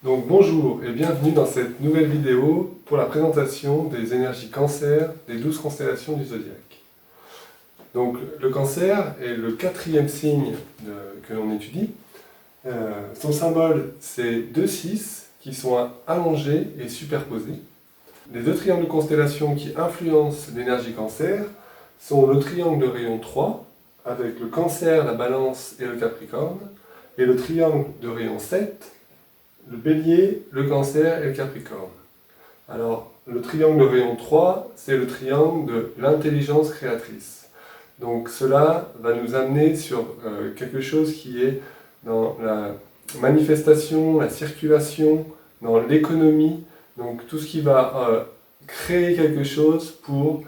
Donc bonjour et bienvenue dans cette nouvelle vidéo pour la présentation des énergies Cancer des 12 constellations du zodiaque. Donc le Cancer est le quatrième signe que l'on étudie. Son symbole c'est 2-6 qui sont allongés et superposés. Les deux triangles de constellation qui influencent l'énergie Cancer sont le triangle de rayon 3 avec le Cancer, la Balance et le Capricorne, et le triangle de rayon 7, le Bélier, le Cancer et le Capricorne. Alors, le triangle de rayon 3, c'est le triangle de l'intelligence créatrice. Donc cela va nous amener sur quelque chose qui est dans la manifestation, la circulation, dans l'économie, donc tout ce qui va créer quelque chose pour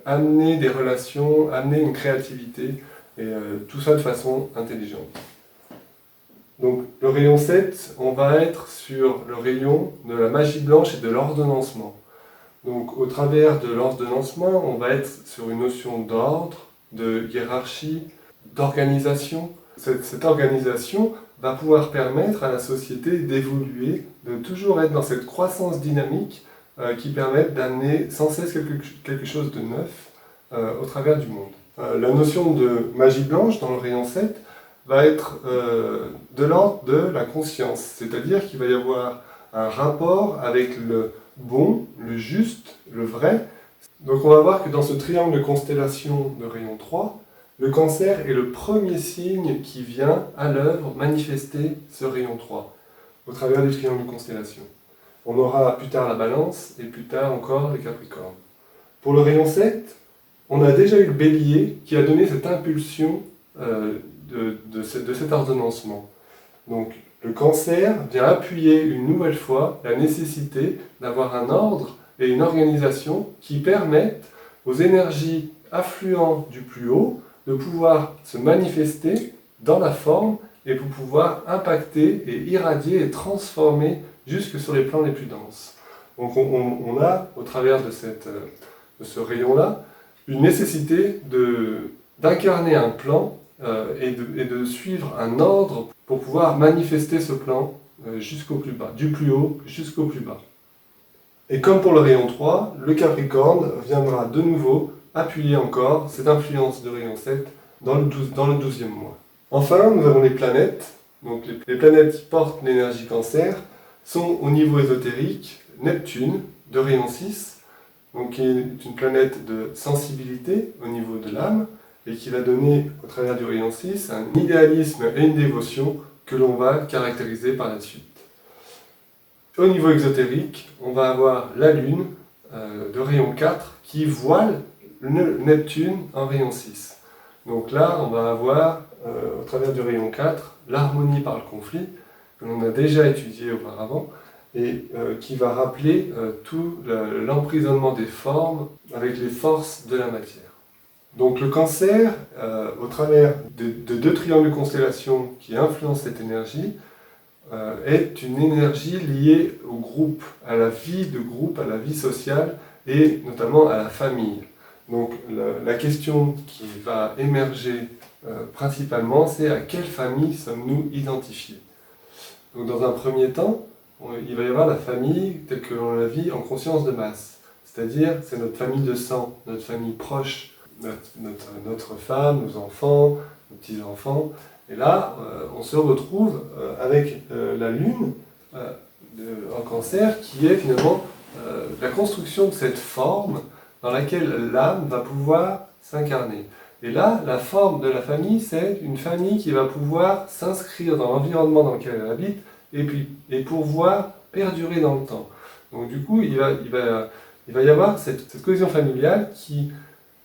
amener des relations, amener une créativité, et tout ça de façon intelligente. Donc le rayon 7, on va être sur le rayon de la magie blanche et de l'ordonnancement. Donc au travers de l'ordonnancement, on va être sur une notion d'ordre, de hiérarchie, d'organisation. Cette organisation va pouvoir permettre à la société d'évoluer, de toujours être dans cette croissance dynamique qui permet d'amener sans cesse quelque chose de neuf au travers du monde. La notion de magie blanche dans le rayon 7 va être de l'ordre de la conscience, c'est-à-dire qu'il va y avoir un rapport avec le bon, le juste, le vrai. Donc on va voir que dans ce triangle de constellation de rayon 3, le Cancer est le premier signe qui vient à l'œuvre manifester ce rayon 3, au travers du triangle de constellation. On aura plus tard la Balance et plus tard encore le Capricorne. Pour le rayon 7, on a déjà eu le Bélier qui a donné cette impulsion de cet ordonnancement. Donc le Cancer vient appuyer une nouvelle fois la nécessité d'avoir un ordre et une organisation qui permettent aux énergies affluentes du plus haut de pouvoir se manifester dans la forme et pour pouvoir impacter et irradier et transformer jusque sur les plans les plus denses. Donc on a, au travers de ce rayon-là, une nécessité d'incarner un plan et de suivre un ordre pour pouvoir manifester ce plan jusqu'au plus bas, du plus haut jusqu'au plus bas. Et comme pour le rayon 3, le Capricorne viendra de nouveau appuyer encore cette influence de rayon 7 dans le 12e mois. Enfin, nous avons les planètes. Donc les planètes qui portent l'énergie Cancer sont au niveau ésotérique Neptune de rayon 6, donc qui est une planète de sensibilité au niveau de l'âme, et qui va donner, au travers du rayon 6, un idéalisme et une dévotion que l'on va caractériser par la suite. Au niveau exotérique, on va avoir la Lune de rayon 4 qui voile le Neptune en rayon 6. Donc là, on va avoir, au travers du rayon 4, l'harmonie par le conflit, que l'on a déjà étudié auparavant, et qui va rappeler tout l'emprisonnement des formes avec les forces de la matière. Donc le Cancer, au travers de deux triangles de constellation qui influencent cette énergie, est une énergie liée au groupe, à la vie de groupe, à la vie sociale et notamment à la famille. Donc la question qui va émerger principalement, c'est à quelle famille sommes-nous identifiés. Donc dans un premier temps, il va y avoir la famille telle que l'on la vit en conscience de masse, c'est-à-dire c'est notre famille de sang, notre famille proche, notre femme, nos enfants, nos petits-enfants. Et là, on se retrouve avec la Lune en Cancer qui est finalement la construction de cette forme dans laquelle l'âme va pouvoir s'incarner. Et là, la forme de la famille, c'est une famille qui va pouvoir s'inscrire dans l'environnement dans lequel elle habite et pouvoir perdurer dans le temps. Donc du coup, il va y avoir cette cohésion familiale qui,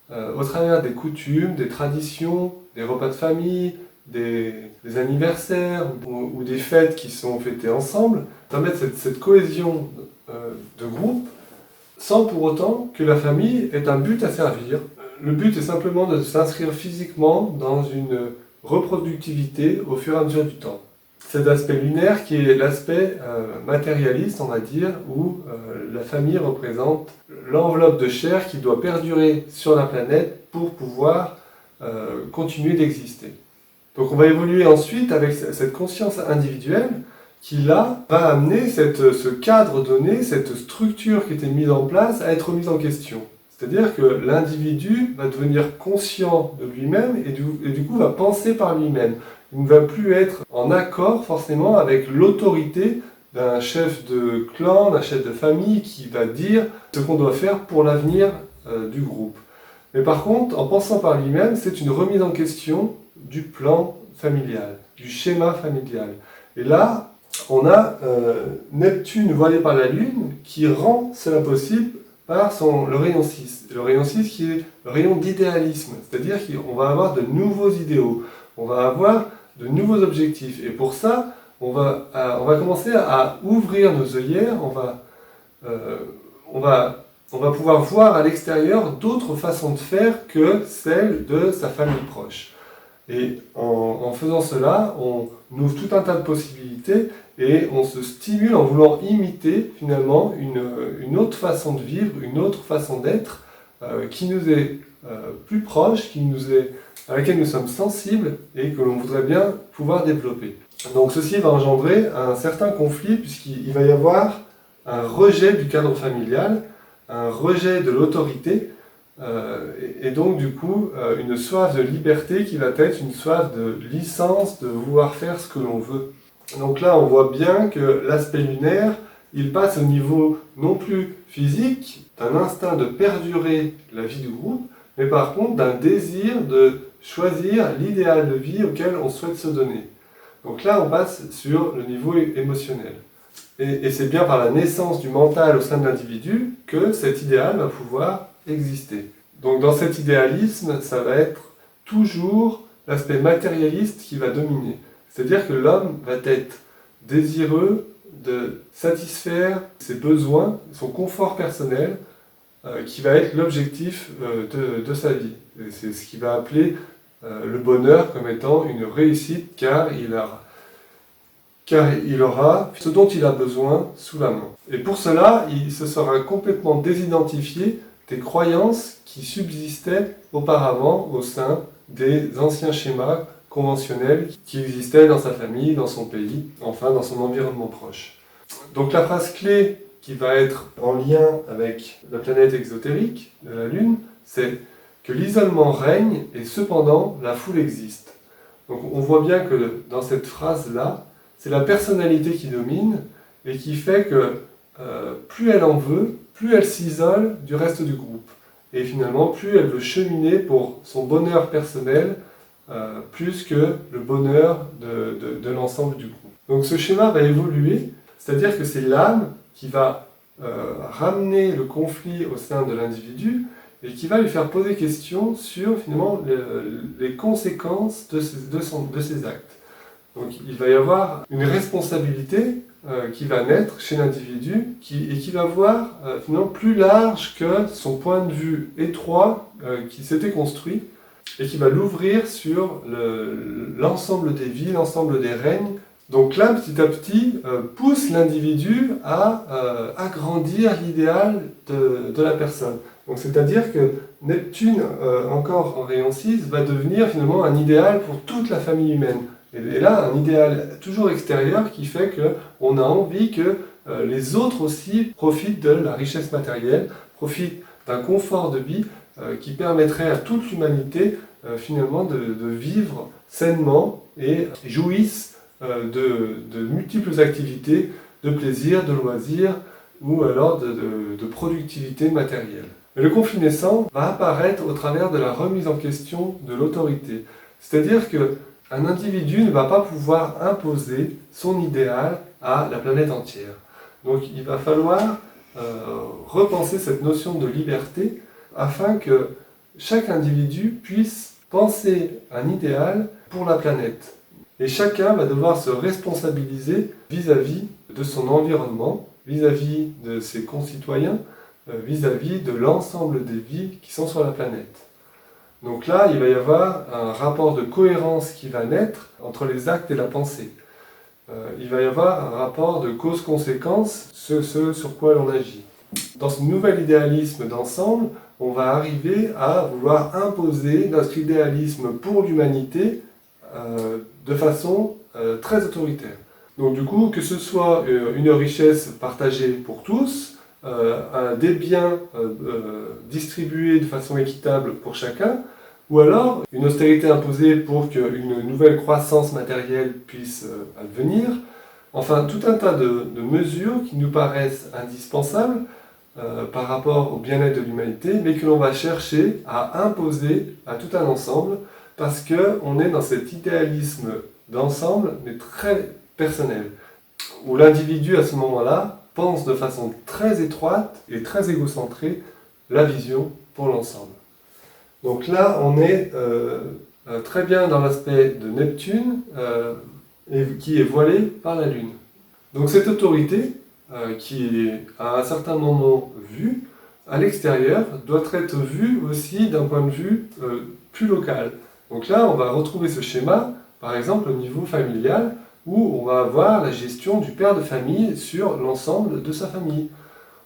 au travers des coutumes, des traditions, des repas de famille, des anniversaires ou des fêtes qui sont fêtées ensemble, permettre cette cohésion de groupe sans pour autant que la famille ait un but à servir. Le but est simplement de s'inscrire physiquement dans une reproductivité au fur et à mesure du temps. Cet aspect lunaire qui est l'aspect matérialiste, on va dire, où la famille représente l'enveloppe de chair qui doit perdurer sur la planète pour pouvoir continuer d'exister. Donc on va évoluer ensuite avec cette conscience individuelle qui là va amener ce cadre donné, cette structure qui était mise en place à être mise en question. C'est-à-dire que l'individu va devenir conscient de lui-même et du coup va penser par lui-même. Il ne va plus être en accord forcément avec l'autorité d'un chef de clan, d'un chef de famille qui va dire ce qu'on doit faire pour l'avenir du groupe. Mais par contre, en pensant par lui-même, c'est une remise en question du plan familial, du schéma familial. Et là, on a Neptune voilé par la Lune qui rend cela possible par le rayon 6. Le rayon 6 qui est le rayon d'idéalisme, c'est-à-dire qu'on va avoir de nouveaux idéaux, on va avoir de nouveaux objectifs. Et pour ça, on va commencer à ouvrir nos œillères, on va pouvoir voir à l'extérieur d'autres façons de faire que celles de sa famille proche. Et en faisant cela, on ouvre tout un tas de possibilités et on se stimule en voulant imiter finalement une autre façon de vivre, une autre façon d'être qui nous est plus proche, à laquelle nous sommes sensibles et que l'on voudrait bien pouvoir développer. Donc ceci va engendrer un certain conflit puisqu'il va y avoir un rejet du cadre familial, un rejet de l'autorité, et donc du coup une soif de liberté qui va être une soif de licence, de vouloir faire ce que l'on veut. Donc là on voit bien que l'aspect lunaire, il passe au niveau non plus physique, d'un instinct de perdurer la vie du groupe, mais par contre d'un désir de choisir l'idéal de vie auquel on souhaite se donner. Donc là on passe sur le niveau émotionnel. Et c'est bien par la naissance du mental au sein de l'individu que cet idéal va pouvoir exister. Donc dans cet idéalisme, ça va être toujours l'aspect matérialiste qui va dominer. C'est-à-dire que l'homme va être désireux de satisfaire ses besoins, son confort personnel, qui va être l'objectif de sa vie. Et c'est ce qu'il va appeler le bonheur comme étant une réussite car il aura ce dont il a besoin sous la main. Et pour cela, il se sera complètement désidentifié des croyances qui subsistaient auparavant au sein des anciens schémas conventionnels qui existaient dans sa famille, dans son pays, enfin dans son environnement proche. Donc la phrase clé qui va être en lien avec la planète exotérique de la Lune, c'est que l'isolement règne et cependant la foule existe. Donc on voit bien que dans cette phrase-là, c'est la personnalité qui domine et qui fait que plus elle en veut, plus elle s'isole du reste du groupe. Et finalement, plus elle veut cheminer pour son bonheur personnel, plus que le bonheur de l'ensemble du groupe. Donc ce schéma va évoluer, c'est-à-dire que c'est l'âme qui va ramener le conflit au sein de l'individu et qui va lui faire poser question sur finalement les conséquences de ses actes. Donc il va y avoir une responsabilité qui va naître chez l'individu et qui va voir finalement plus large que son point de vue étroit qui s'était construit et qui va l'ouvrir sur l'ensemble des vies, l'ensemble des règnes. Donc là, petit à petit, pousse l'individu à agrandir l'idéal de la personne. Donc c'est-à-dire que Neptune, encore en rayon 6, va devenir finalement un idéal pour toute la famille humaine. Et là, un idéal toujours extérieur qui fait qu'on a envie que les autres aussi profitent de la richesse matérielle, profitent d'un confort de vie qui permettrait à toute l'humanité finalement de vivre sainement et jouissent de multiples activités, de plaisir, de loisirs ou alors de productivité matérielle. Mais le conflit naissant va apparaître au travers de la remise en question de l'autorité. C'est-à-dire qu'un individu ne va pas pouvoir imposer son idéal à la planète entière. Donc il va falloir repenser cette notion de liberté afin que chaque individu puisse penser un idéal pour la planète. Et chacun va devoir se responsabiliser vis-à-vis de son environnement, vis-à-vis de ses concitoyens, vis-à-vis de l'ensemble des vies qui sont sur la planète. Donc là, il va y avoir un rapport de cohérence qui va naître entre les actes et la pensée. Il va y avoir un rapport de cause-conséquence, ce sur quoi l'on agit. Dans ce nouvel idéalisme d'ensemble, on va arriver à vouloir imposer notre idéalisme pour l'humanité de façon très autoritaire. Donc du coup, que ce soit une richesse partagée pour tous, des biens distribués de façon équitable pour chacun, ou alors une austérité imposée pour qu'une nouvelle croissance matérielle puisse advenir. Enfin, tout un tas de mesures qui nous paraissent indispensables par rapport au bien-être de l'humanité, mais que l'on va chercher à imposer à tout un ensemble, parce qu'on est dans cet idéalisme d'ensemble, mais très personnel, où l'individu à ce moment-là pense de façon très étroite et très égocentrée la vision pour l'ensemble. Donc là, on est très bien dans l'aspect de Neptune, qui est voilé par la Lune. Donc cette autorité, qui est à un certain moment vue, à l'extérieur, doit être vue aussi d'un point de vue plus local. Donc là, on va retrouver ce schéma, par exemple au niveau familial, où on va avoir la gestion du père de famille sur l'ensemble de sa famille.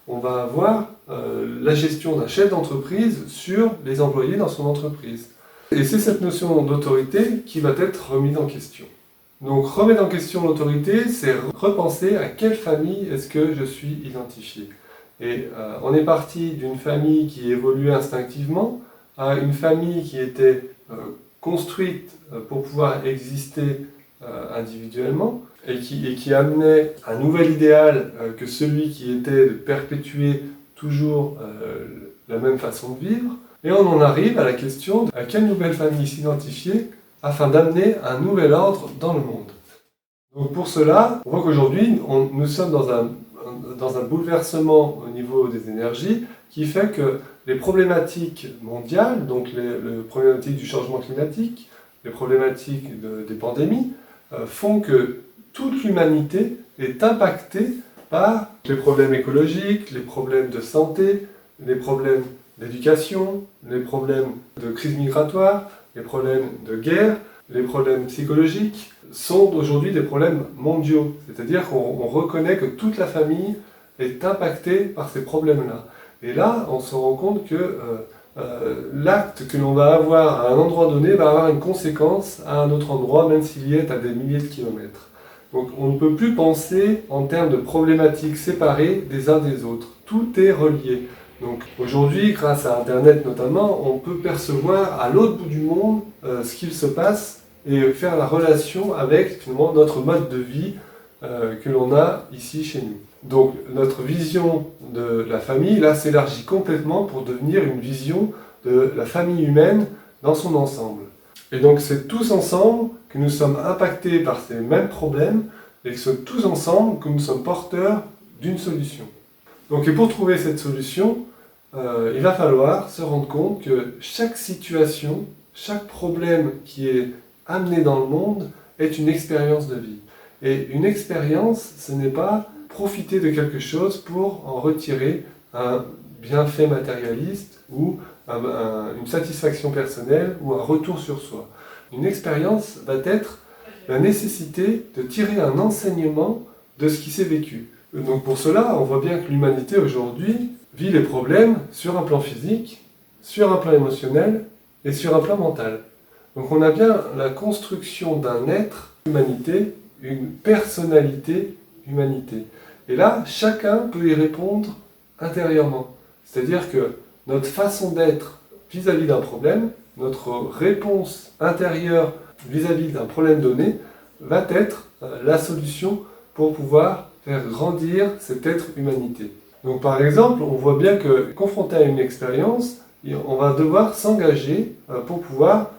On va avoir la gestion d'un chef d'entreprise sur les employés dans son entreprise. Et c'est cette notion d'autorité qui va être remise en question. Donc remettre en question l'autorité, c'est repenser à quelle famille est-ce que je suis identifié. Et on est parti d'une famille qui évoluait instinctivement à une famille qui était construite pour pouvoir exister individuellement et qui amenait un nouvel idéal que celui qui était de perpétuer toujours la même façon de vivre. Et on en arrive à la question de à quelle nouvelle famille s'identifier afin d'amener un nouvel ordre dans le monde. Donc pour cela, on voit qu'aujourd'hui, nous sommes dans un bouleversement au niveau des énergies qui fait que les problématiques mondiales, donc les problématiques du changement climatique, les problématiques des pandémies, font que toute l'humanité est impactée par les problèmes écologiques, les problèmes de santé, les problèmes d'éducation, les problèmes de crise migratoire, les problèmes de guerre, les problèmes psychologiques sont aujourd'hui des problèmes mondiaux. C'est-à-dire qu'on reconnaît que toute la famille est impactée par ces problèmes-là. Et là, on se rend compte que l'acte que l'on va avoir à un endroit donné va avoir une conséquence à un autre endroit, même s'il y est à des milliers de kilomètres. Donc on ne peut plus penser en termes de problématiques séparées des uns des autres. Tout est relié. Donc aujourd'hui, grâce à Internet notamment, on peut percevoir à l'autre bout du monde ce qu'il se passe et faire la relation avec finalement notre mode de vie que l'on a ici chez nous. Donc notre vision de la famille, là, s'élargit complètement pour devenir une vision de la famille humaine dans son ensemble. Et donc c'est tous ensemble que nous sommes impactés par ces mêmes problèmes et que c'est tous ensemble que nous sommes porteurs d'une solution. Donc et pour trouver cette solution, il va falloir se rendre compte que chaque situation, chaque problème qui est amené dans le monde est une expérience de vie. Et une expérience, ce n'est pas profiter de quelque chose pour en retirer un bienfait matérialiste ou une satisfaction personnelle ou un retour sur soi. Une expérience va être la nécessité de tirer un enseignement de ce qui s'est vécu. Donc pour cela, on voit bien que l'humanité aujourd'hui vit les problèmes sur un plan physique, sur un plan émotionnel et sur un plan mental. Donc on a bien la construction d'un être, humanité, une personnalité, humanité. Et là, chacun peut y répondre intérieurement. C'est-à-dire que notre façon d'être vis-à-vis d'un problème, notre réponse intérieure vis-à-vis d'un problème donné, va être la solution pour pouvoir faire grandir cet être humanité. Donc par exemple, on voit bien que confronté à une expérience, on va devoir s'engager pour pouvoir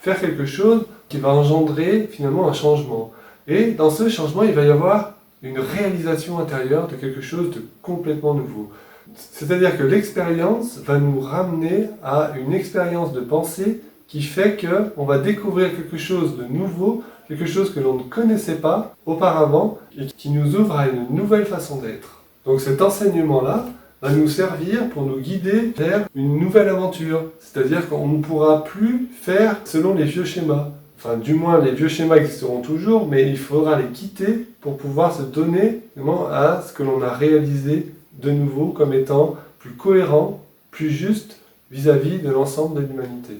faire quelque chose qui va engendrer finalement un changement. Et dans ce changement, il va y avoir une réalisation intérieure de quelque chose de complètement nouveau. C'est-à-dire que l'expérience va nous ramener à une expérience de pensée qui fait qu'on va découvrir quelque chose de nouveau, quelque chose que l'on ne connaissait pas auparavant et qui nous ouvre à une nouvelle façon d'être. Donc cet enseignement-là va nous servir pour nous guider vers une nouvelle aventure. C'est-à-dire qu'on ne pourra plus faire selon les vieux schémas. Enfin, du moins, les vieux schémas existeront toujours, mais il faudra les quitter pour pouvoir se donner vraiment à ce que l'on a réalisé de nouveau comme étant plus cohérent, plus juste vis-à-vis de l'ensemble de l'humanité.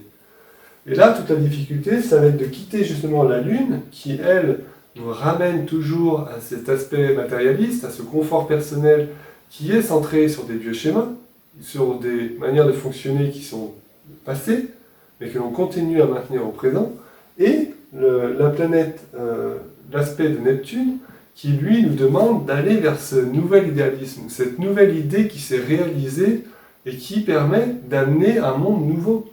Et là, toute la difficulté, ça va être de quitter justement la Lune, qui, elle, nous ramène toujours à cet aspect matérialiste, à ce confort personnel qui est centré sur des vieux schémas, sur des manières de fonctionner qui sont passées, mais que l'on continue à maintenir au présent, et la planète, l'aspect de Neptune, qui lui nous demande d'aller vers ce nouvel idéalisme, cette nouvelle idée qui s'est réalisée et qui permet d'amener un monde nouveau.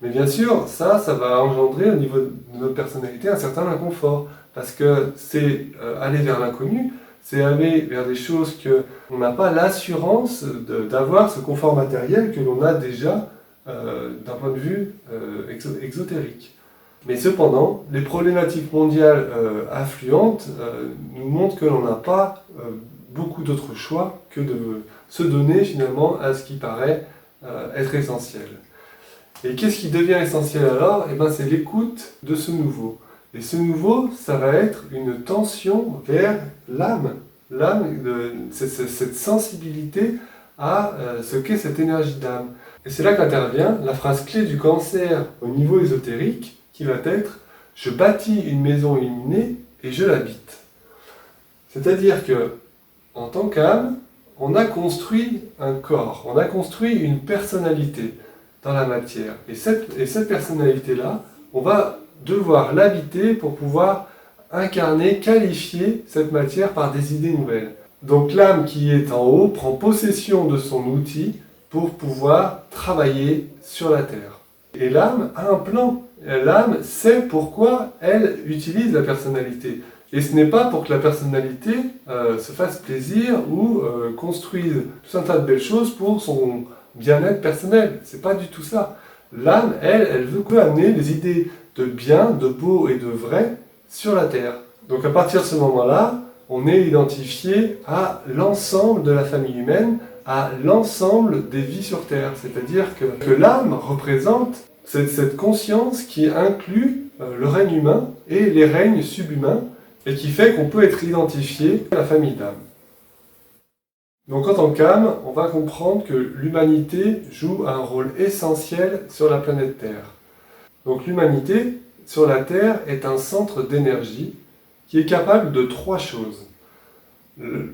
Mais bien sûr, ça va engendrer au niveau de notre personnalité un certain inconfort, parce que c'est aller vers l'inconnu, c'est aller vers des choses qu'on n'a pas l'assurance d'avoir ce confort matériel que l'on a déjà d'un point de vue exotérique. Mais cependant, les problématiques mondiales affluentes nous montrent que l'on n'a pas beaucoup d'autres choix que de se donner finalement à ce qui paraît être essentiel. Et qu'est-ce qui devient essentiel alors? Eh bien, c'est l'écoute de ce nouveau. Et ce nouveau, ça va être une tension vers l'âme. L'âme, cette sensibilité à ce qu'est cette énergie d'âme. Et c'est là qu'intervient la phrase clé du Cancer au niveau ésotérique, qui va être « Je bâtis une maison illuminée et je l'habite ». C'est-à-dire que, en tant qu'âme, on a construit un corps, on a construit une personnalité dans la matière. Et cette personnalité-là, on va devoir l'habiter pour pouvoir incarner, qualifier cette matière par des idées nouvelles. Donc l'âme qui est en haut prend possession de son outil pour pouvoir travailler sur la terre. Et l'âme a un plan. L'âme sait pourquoi elle utilise la personnalité. Et ce n'est pas pour que la personnalité se fasse plaisir ou construise tout un tas de belles choses pour son bien-être personnel. C'est pas du tout ça. L'âme, elle veut amener des idées de bien, de beau et de vrai sur la terre. Donc à partir de ce moment-là, on est identifié à l'ensemble de la famille humaine, à l'ensemble des vies sur Terre. C'est-à-dire que l'âme représente cette conscience qui inclut le règne humain et les règnes subhumains, et qui fait qu'on peut être identifié à la famille d'âme. Donc en tant qu'âme, on va comprendre que l'humanité joue un rôle essentiel sur la planète Terre. Donc l'humanité, sur la Terre, est un centre d'énergie qui est capable de trois choses.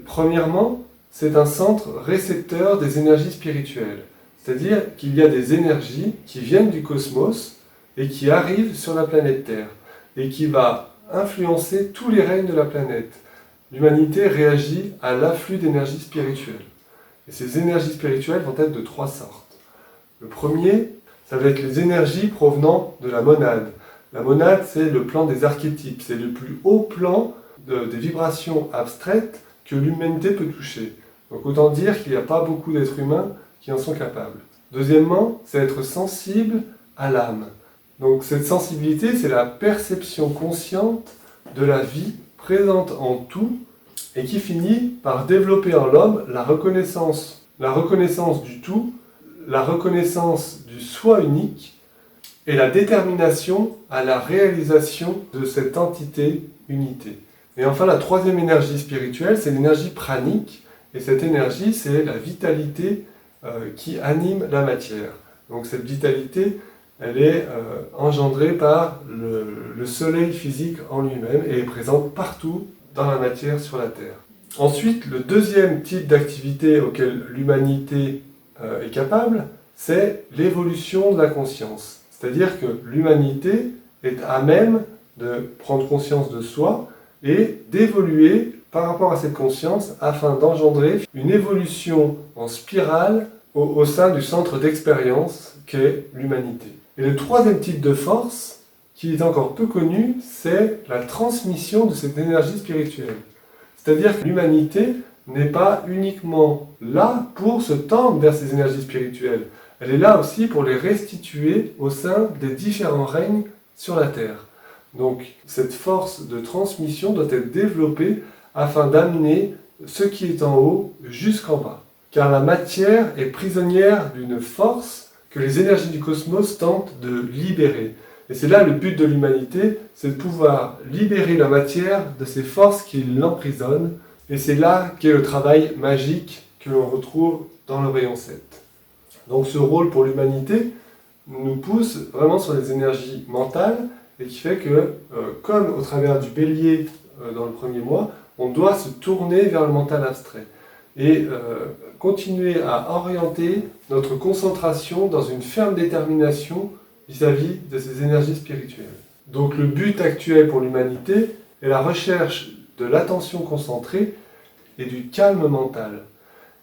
Premièrement, c'est un centre récepteur des énergies spirituelles. C'est-à-dire qu'il y a des énergies qui viennent du cosmos et qui arrivent sur la planète Terre et qui va influencer tous les règnes de la planète. L'humanité réagit à l'afflux d'énergie spirituelle. Et ces énergies spirituelles vont être de trois sortes. Le premier, ça va être les énergies provenant de la monade. La monade, c'est le plan des archétypes, c'est le plus haut plan des vibrations abstraites que l'humanité peut toucher. Donc autant dire qu'il n'y a pas beaucoup d'êtres humains qui en sont capables. Deuxièmement, c'est être sensible à l'âme. Donc cette sensibilité, c'est la perception consciente de la vie présente en tout et qui finit par développer en l'homme la reconnaissance du tout, la reconnaissance du soi unique et la détermination à la réalisation de cette entité unité. Et enfin, la troisième énergie spirituelle, c'est l'énergie pranique, et cette énergie, c'est la vitalité qui anime la matière. Donc cette vitalité, elle est engendrée par le soleil physique en lui-même et est présente partout dans la matière sur la Terre. Ensuite, le deuxième type d'activité auquel l'humanité est capable, c'est l'évolution de la conscience. C'est-à-dire que l'humanité est à même de prendre conscience de soi et d'évoluer par rapport à cette conscience afin d'engendrer une évolution en spirale au sein du centre d'expérience qu'est l'humanité. Et le troisième type de force, qui est encore peu connu, c'est la transmission de cette énergie spirituelle. C'est-à-dire que l'humanité n'est pas uniquement là pour se tendre vers ces énergies spirituelles. Elle est là aussi pour les restituer au sein des différents règnes sur la Terre. Donc cette force de transmission doit être développée afin d'amener ce qui est en haut jusqu'en bas. Car la matière est prisonnière d'une force que les énergies du cosmos tentent de libérer. Et c'est là le but de l'humanité, c'est de pouvoir libérer la matière de ces forces qui l'emprisonnent. Et c'est là qu'est le travail magique que l'on retrouve dans le rayon 7. Donc ce rôle pour l'humanité nous pousse vraiment sur les énergies mentales et qui fait que, comme au travers du bélier, dans le premier mois, on doit se tourner vers le mental abstrait et continuer à orienter notre concentration dans une ferme détermination vis-à-vis de ces énergies spirituelles. Donc le but actuel pour l'humanité est la recherche de l'attention concentrée et du calme mental.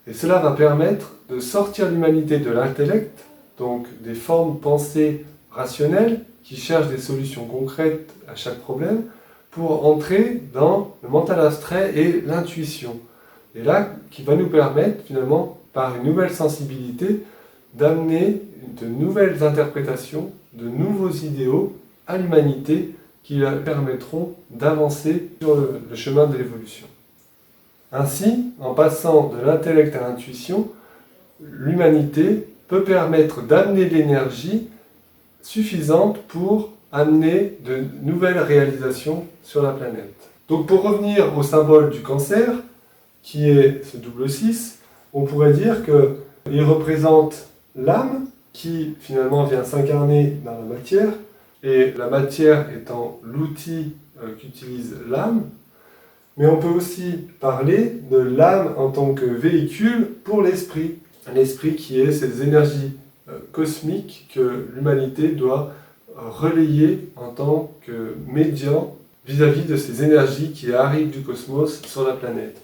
Et cela va permettre de sortir l'humanité de l'intellect, donc des formes pensées rationnelles qui cherchent des solutions concrètes à chaque problème, pour entrer dans le mental abstrait et l'intuition. Et là, qui va nous permettre finalement, par une nouvelle sensibilité, d'amener de nouvelles interprétations, de nouveaux idéaux à l'humanité qui permettront d'avancer sur le chemin de l'évolution. Ainsi, en passant de l'intellect à l'intuition, l'humanité peut permettre d'amener l'énergie suffisante pour amener de nouvelles réalisations sur la planète. Donc pour revenir au symbole du cancer, qui est ce double 6, on pourrait dire qu'il représente l'âme qui finalement vient s'incarner dans la matière, et la matière étant l'outil qu'utilise l'âme. Mais on peut aussi parler de l'âme en tant que véhicule pour l'esprit. L'esprit qui est ces énergies cosmiques que l'humanité doit relayer en tant que médian vis-à-vis de ces énergies qui arrivent du cosmos sur la planète.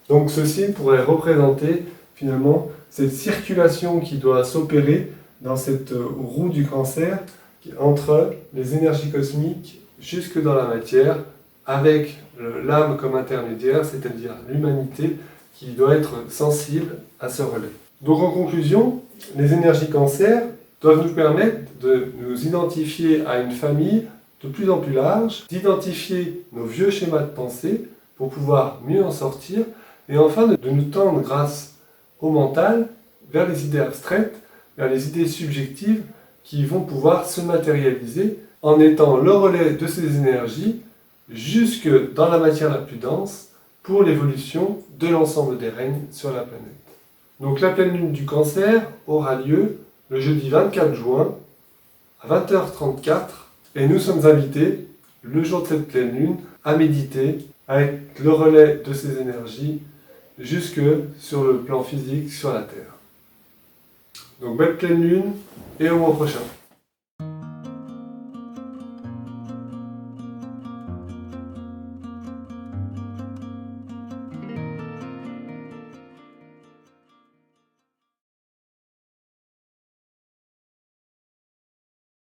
Donc ceci pourrait représenter finalement cette circulation qui doit s'opérer dans cette roue du cancer entre les énergies cosmiques jusque dans la matière, avec l'âme comme intermédiaire, c'est-à-dire l'humanité qui doit être sensible à ce relais. Donc en conclusion, les énergies cancer doivent nous permettre de nous identifier à une famille de plus en plus large, d'identifier nos vieux schémas de pensée pour pouvoir mieux en sortir, et enfin de nous tendre grâce au mental vers les idées abstraites, vers les idées subjectives qui vont pouvoir se matérialiser en étant le relais de ces énergies jusque dans la matière la plus dense pour l'évolution de l'ensemble des règnes sur la planète. Donc la pleine lune du cancer aura lieu le jeudi 24 juin à 20h34 et nous sommes invités le jour de cette pleine lune à méditer avec le relais de ces énergies jusque sur le plan physique sur la Terre. Donc belle pleine lune et au mois prochain.